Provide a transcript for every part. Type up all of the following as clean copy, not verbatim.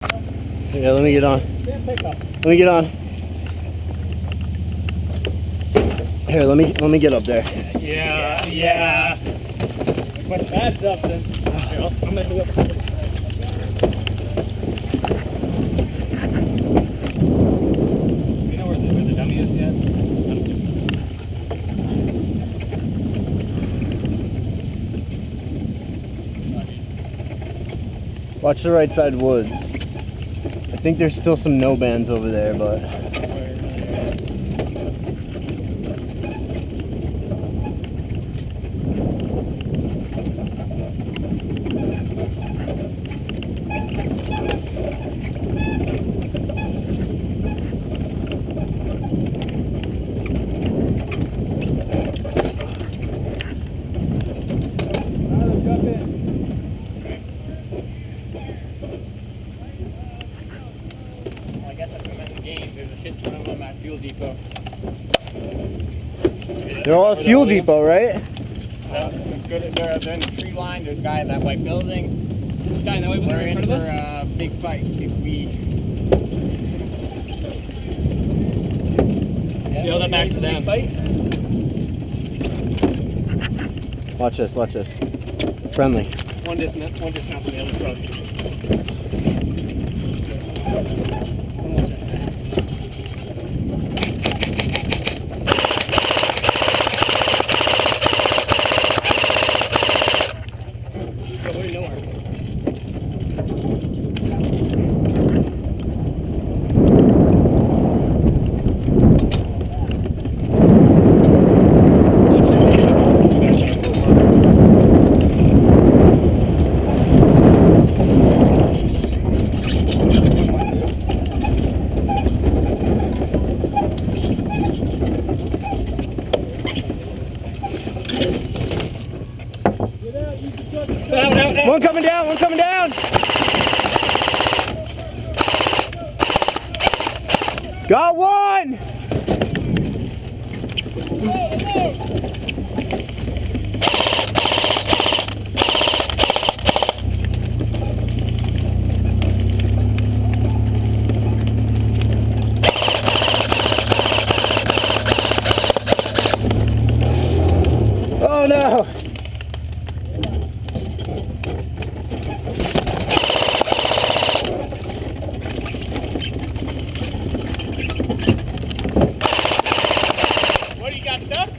Yeah, let me get on. Let me get on. Here, let me get up there. Yeah. But that's something. Here, I'm gonna do it. You know where the dummy is yet? Watch the right side woods. I think there's still some no bands over there, but There's a shit ton of them at Fuel Depot. they're all at Fuel Depot, right? They're in the tree line. There's a guy in that white building. This guy in that white building in front of us. We're in for a big fight if we. Deal that back to them. Fight. Watch this, watch this. Friendly. One dismount on the other truck. One coming down, one coming down! Got one! Oh no! What do you got, duck?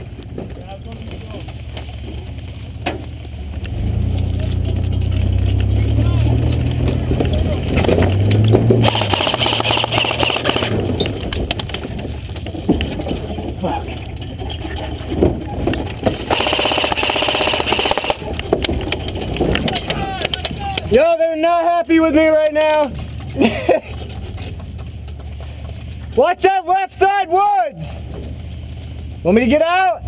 Yo, they're not happy with me right now. Watch that left side woods. Want me to get out?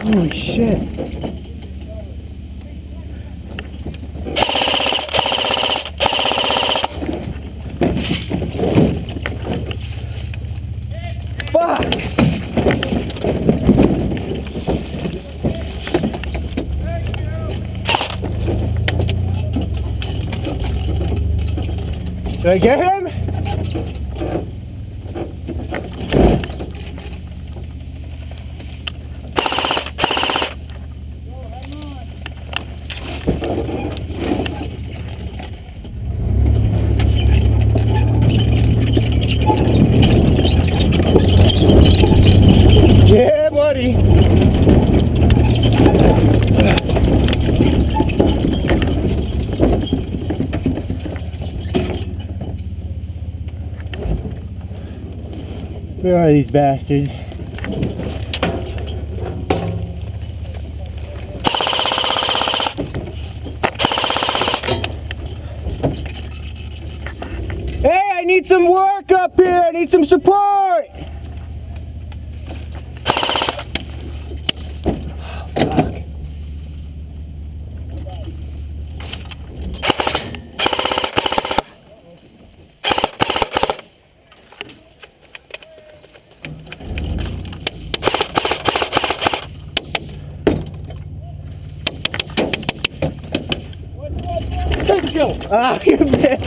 Holy shit. Fuck. Did I get him? Yeah, buddy. Where are these bastards? Hey, I need some work up here. I need some support. kill. Oh, you bitch.